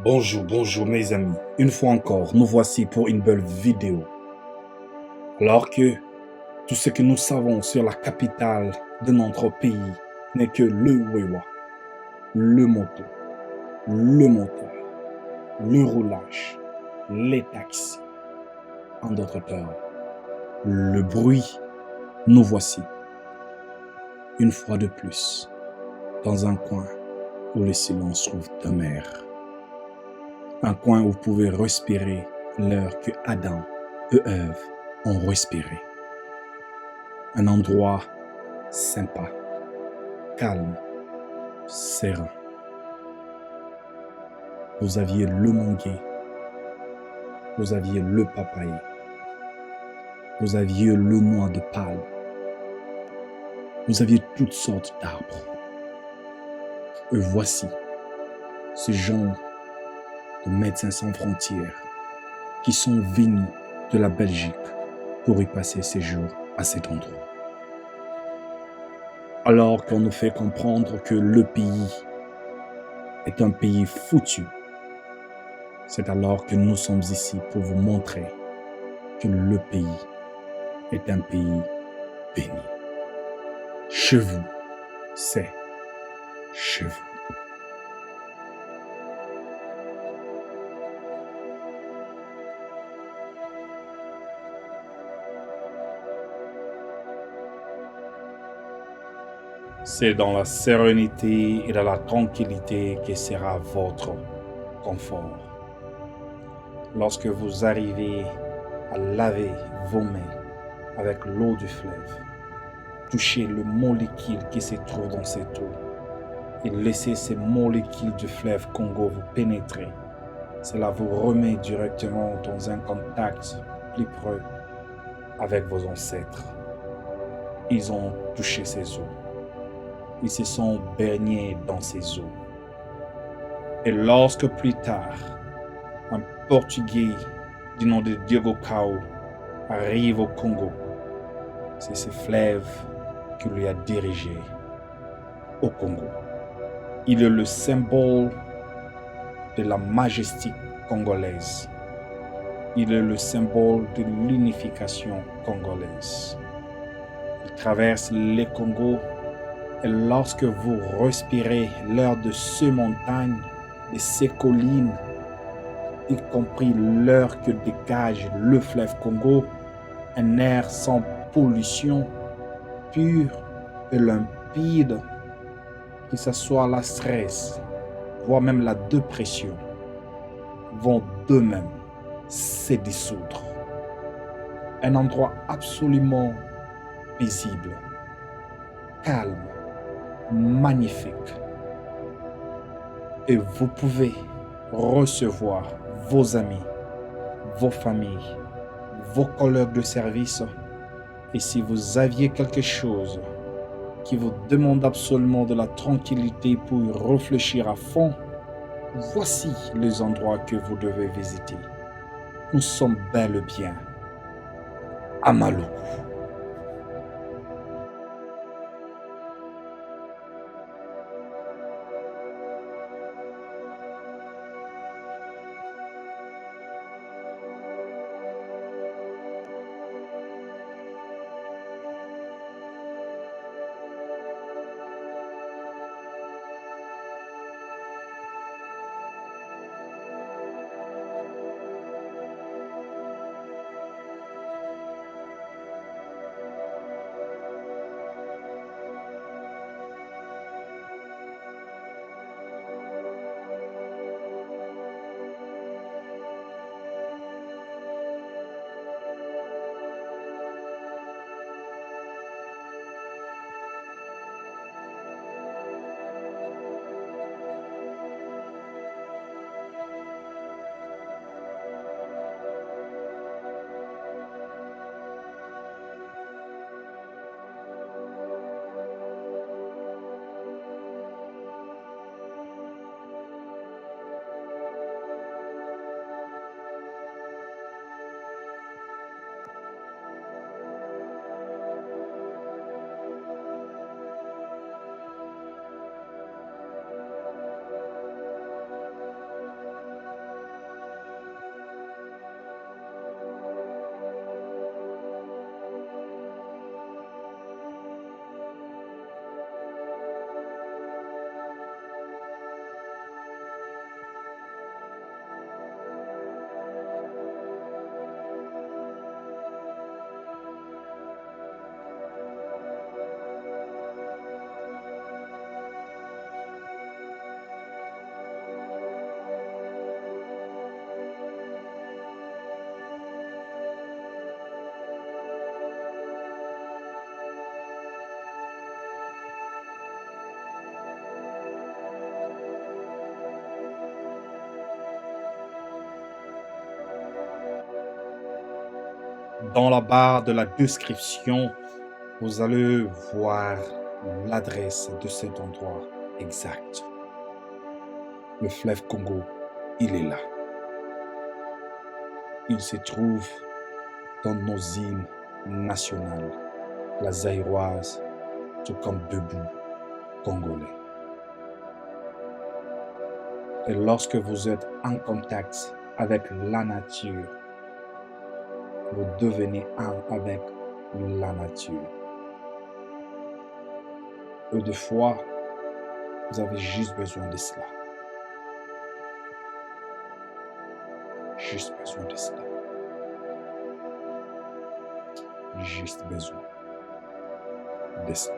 Bonjour mes amis. Une fois encore, nous voici pour une belle vidéo. Alors que tout ce que nous savons sur la capitale de notre pays n'est que le Wewa, le moto, le moteur, le roulage, les taxis. En d'autres termes, le bruit, nous voici, une fois de plus, dans un coin où le silence trouve demeure. Un coin où vous pouvez respirer l'air que Adam et Ève ont respiré. Un endroit sympa, calme, serein. Vous aviez le manguier, vous aviez le papaye, vous aviez le noix de palme, vous aviez toutes sortes d'arbres. Et voici ce genre de médecins sans frontières qui sont venus de la Belgique pour y passer ces jours à cet endroit. Alors qu'on nous fait comprendre que le pays est un pays foutu, c'est alors que nous sommes ici pour vous montrer que le pays est un pays béni. Chez vous, c'est chez vous. C'est dans la sérénité et dans la tranquillité que sera votre confort. Lorsque vous arrivez à laver vos mains avec l'eau du fleuve, touchez le molécule qui se trouve dans cette eau et laissez ces molécules du fleuve Congo vous pénétrer. Cela vous remet directement dans un contact plus près avec vos ancêtres. Ils ont touché ces eaux. Ils se sont baignés dans ces eaux. Et lorsque plus tard, un Portugais du nom de Diogo Cao arrive au Congo, c'est ce fleuve qui lui a dirigé au Congo. Il est le symbole de la majesté congolaise. Il est le symbole de l'unification congolaise. Il traverse les Congos et lorsque vous respirez l'air de ces montagnes, de ces collines, y compris l'air que dégage le fleuve Congo, un air sans pollution, pur et limpide, que ce soit la stress, voire même la dépression, vont d'eux-mêmes se dissoudre. Un endroit absolument paisible, calme, magnifique. Et vous pouvez recevoir vos amis, vos familles, vos collègues de service. Et si vous aviez quelque chose qui vous demande absolument de la tranquillité pour y réfléchir à fond, voici les endroits que vous devez visiter. Nous sommes bel et bien à Maluku. Dans la barre de la description, vous allez voir l'adresse de cet endroit exact. Le fleuve Congo, il est là. Il se trouve dans nos hymnes nationales, la zaïroise, tout comme debout congolais. Et lorsque vous êtes en contact avec la nature, vous devenez un avec la nature. Et des fois, vous avez juste besoin de cela. Juste besoin de cela. Juste besoin de cela.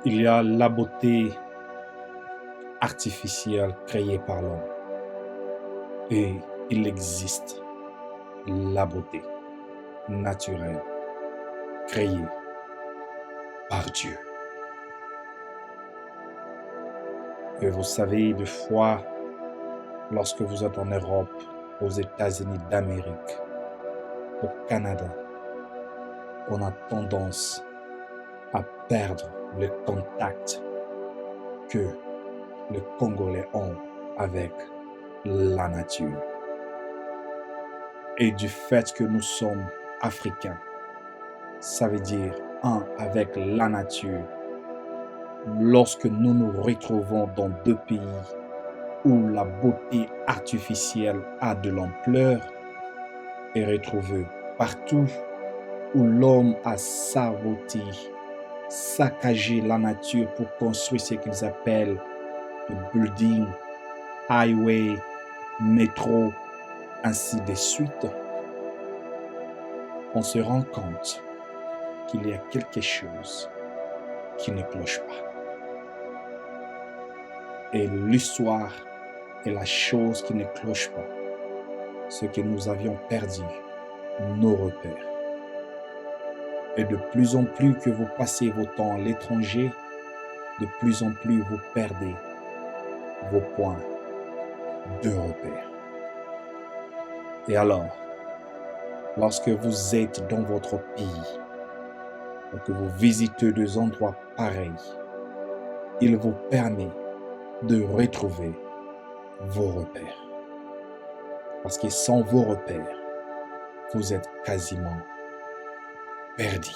Il y a la beauté artificielle créée par l'homme. Et il existe la beauté naturelle créée par Dieu. Et vous savez, des fois, lorsque vous êtes en Europe, aux États-Unis d'Amérique, au Canada, on a tendance à perdre le contact que les Congolais ont avec la nature. Et du fait que nous sommes africains, ça veut dire un avec la nature. Lorsque nous nous retrouvons dans deux pays où la beauté artificielle a de l'ampleur est retrouvée partout où l'homme a saboté, saccagé la nature pour construire ce qu'ils appellent le building, highway, métro, ainsi de suite, on se rend compte qu'il y a quelque chose qui ne cloche pas. Et l'histoire est la chose qui ne cloche pas. Ce que nous avions perdu, nos repères. Et de plus en plus que vous passez vos temps à l'étranger, de plus en plus vous perdez vos points de repère. Et alors, lorsque vous êtes dans votre pays, et que vous visitez des endroits pareils, il vous permet de retrouver vos repères. Parce que sans vos repères, vous êtes quasiment perdu.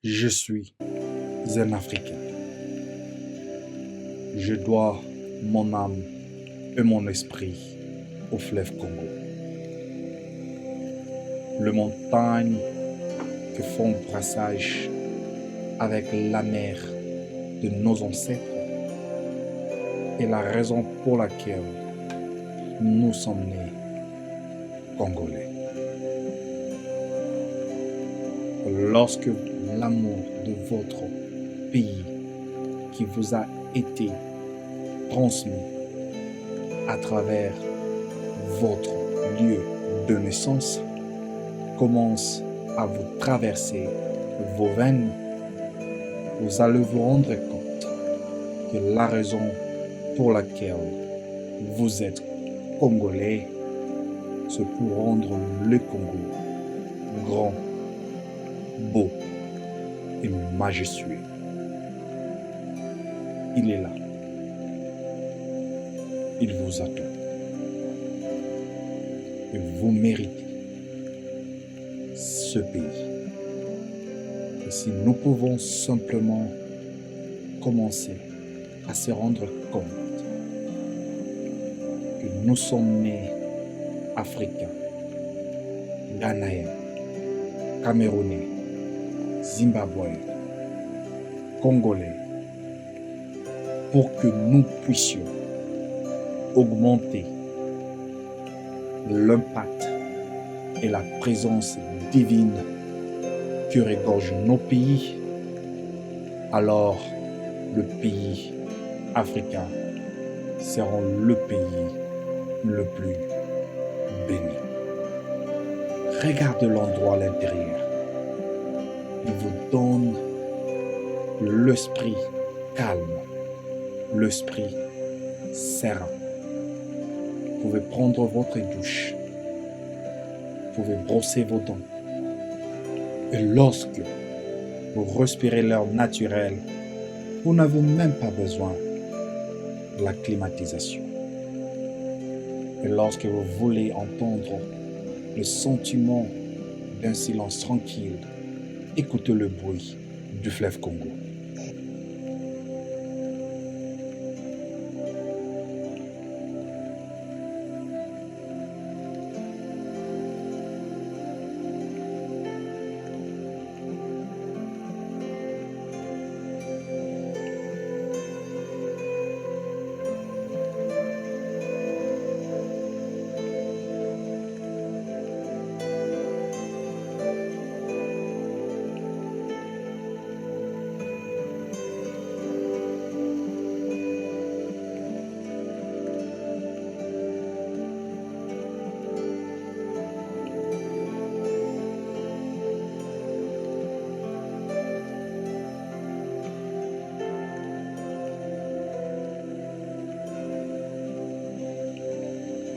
Je suis un Africain. Je dois mon âme et mon esprit au fleuve Congo. Les montagnes que font brassage avec la mer de nos ancêtres est la raison pour laquelle nous sommes nés Congolais. Lorsque l'amour de votre pays qui vous a été transmis à travers votre lieu de naissance commence à vous traverser vos veines, vous allez vous rendre compte que la raison pour laquelle vous êtes Congolais, c'est pour rendre le Congo grand, beau et majestueux. Il est là. Il vous attend. Et vous méritez ce pays. Et si nous pouvons simplement commencer à se rendre compte que nous sommes nés Africains, Ghanéens, Camerounais, Zimbabwéens, Congolais, pour que nous puissions augmenter l'impact et la présence divine que regorgent nos pays, alors le pays africain sera le pays le plus béni. Regardez l'endroit à l'intérieur. Il vous donne l'esprit calme, l'esprit serein. Vous pouvez prendre votre douche, vous pouvez brosser vos dents. Et lorsque vous respirez l'air naturel, vous n'avez même pas besoin de la climatisation. Et lorsque vous voulez entendre le sentiment d'un silence tranquille, écoutez le bruit du fleuve Congo.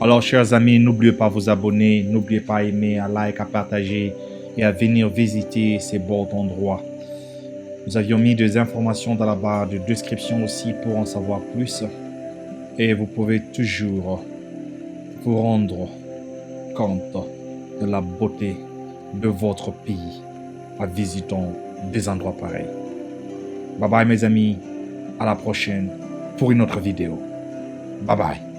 Alors, chers amis, n'oubliez pas de vous abonner, n'oubliez pas d'aimer, à like, à partager et à venir visiter ces beaux endroits. Nous avions mis des informations dans la barre de description aussi pour en savoir plus. Et vous pouvez toujours vous rendre compte de la beauté de votre pays en visitant des endroits pareils. Bye bye mes amis, à la prochaine pour une autre vidéo. Bye bye.